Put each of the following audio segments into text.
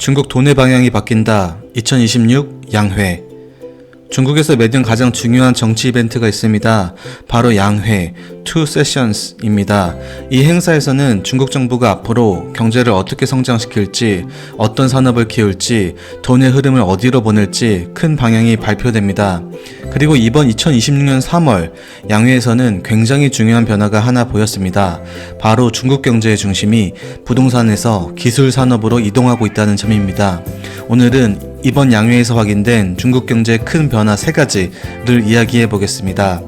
중국 돈의 방향이 바뀐다. 2026 양회. 중국에서 매년 가장 중요한 정치 이벤트가 있습니다. 바로 양회, Two Sessions입니다. 이 행사에서는 중국 정부가 앞으로 경제를 어떻게 성장시킬지, 어떤 산업을 키울지, 돈의 흐름을 어디로 보낼지 큰 방향이 발표됩니다. 그리고 이번 2026년 3월 양회에서는 굉장히 중요한 변화가 하나 보였습니다. 바로 중국 경제의 중심이 부동산에서 기술 산업으로 이동하고 있다는 점입니다. 오늘은 이번 양회에서 확인된 중국 경제의 큰 변화 3가지를 이야기해 보겠습니다.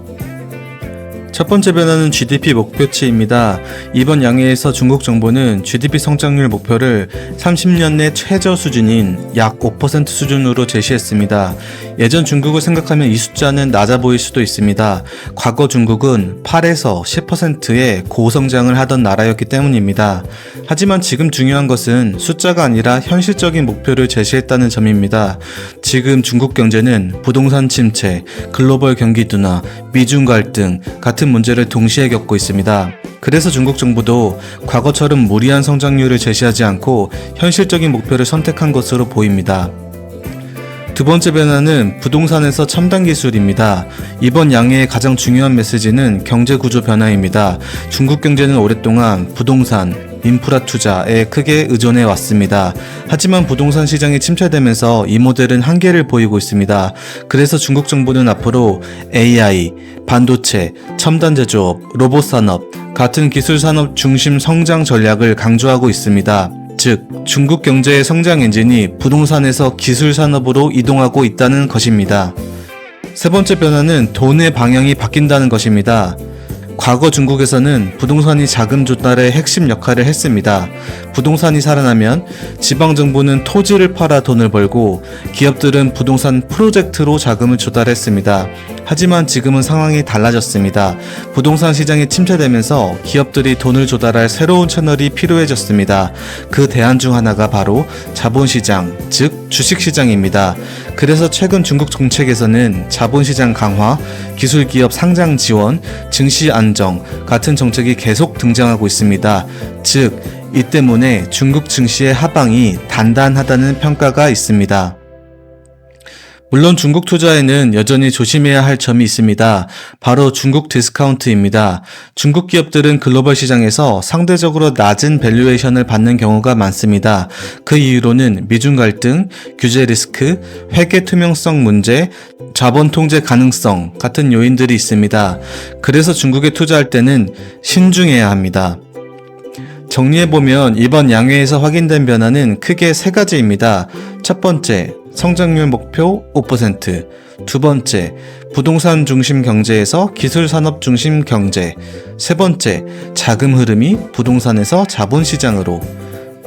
첫 번째 변화는 GDP 목표치입니다. 이번 양회에서 중국 정부는 GDP 성장률 목표를 30년 내 최저 수준인 약 5% 수준으로 제시했습니다. 예전 중국을 생각하면 이 숫자는 낮아 보일 수도 있습니다. 과거 중국은 8에서 10%의 고성장을 하던 나라였기 때문입니다. 하지만 지금 중요한 것은 숫자가 아니라 현실적인 목표를 제시했다는 점입니다. 지금 중국 경제는 부동산 침체, 글로벌 경기 둔화, 미중 갈등 같은 문제를 동시에 겪고 있습니다. 그래서 중국 정부도 과거처럼 무리한 성장률을 제시하지 않고 현실적인 목표를 선택한 것으로 보입니다. 두 번째 변화는 부동산에서 첨단 기술입니다. 이번 양회의 가장 중요한 메시지는 경제 구조 변화입니다. 중국 경제는 오랫동안 부동산, 인프라 투자에 크게 의존해 왔습니다. 하지만 부동산 시장이 침체되면서 이 모델은 한계를 보이고 있습니다. 그래서 중국 정부는 앞으로 AI, 반도체, 첨단 제조업, 로봇 산업 같은 기술 산업 중심 성장 전략을 강조하고 있습니다. 즉, 중국 경제의 성장 엔진이 부동산에서 기술 산업으로 이동하고 있다는 것입니다. 세 번째 변화는 돈의 방향이 바뀐다는 것입니다. 과거 중국에서는 부동산이 자금 조달의 핵심 역할을 했습니다. 부동산이 살아나면 지방정부는 토지를 팔아 돈을 벌고 기업들은 부동산 프로젝트로 자금을 조달했습니다. 하지만 지금은 상황이 달라졌습니다. 부동산 시장이 침체되면서 기업들이 돈을 조달할 새로운 채널이 필요해졌습니다. 그 대안 중 하나가 바로 자본시장, 즉 주식시장입니다. 그래서 최근 중국 정책에서는 자본시장 강화, 기술기업 상장 지원, 증시 안정 같은 정책이 계속 등장하고 있습니다. 즉, 이 때문에 중국 증시의 하방이 단단하다는 평가가 있습니다. 물론 중국 투자에는 여전히 조심해야 할 점이 있습니다. 바로 중국 디스카운트입니다. 중국 기업들은 글로벌 시장에서 상대적으로 낮은 밸류에이션을 받는 경우가 많습니다. 그 이유로는 미중 갈등, 규제 리스크, 회계 투명성 문제, 자본 통제 가능성 같은 요인들이 있습니다. 그래서 중국에 투자할 때는 신중해야 합니다. 정리해보면 이번 양회에서 확인된 변화는 크게 3가지입니다. 첫 번째, 성장률 목표 5%. 두 번째, 부동산 중심 경제에서 기술 산업 중심 경제. 세 번째, 자금 흐름이 부동산에서 자본시장으로.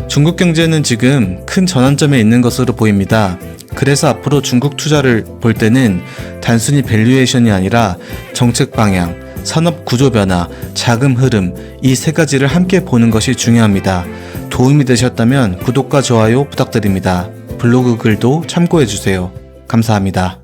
중국 경제는 지금 큰 전환점에 있는 것으로 보입니다. 그래서 앞으로 중국 투자를 볼 때는 단순히 밸류에이션이 아니라 정책 방향, 산업 구조 변화, 자금 흐름 이 3가지를 함께 보는 것이 중요합니다. 도움이 되셨다면 구독과 좋아요 부탁드립니다. 블로그 글도 참고해주세요. 감사합니다.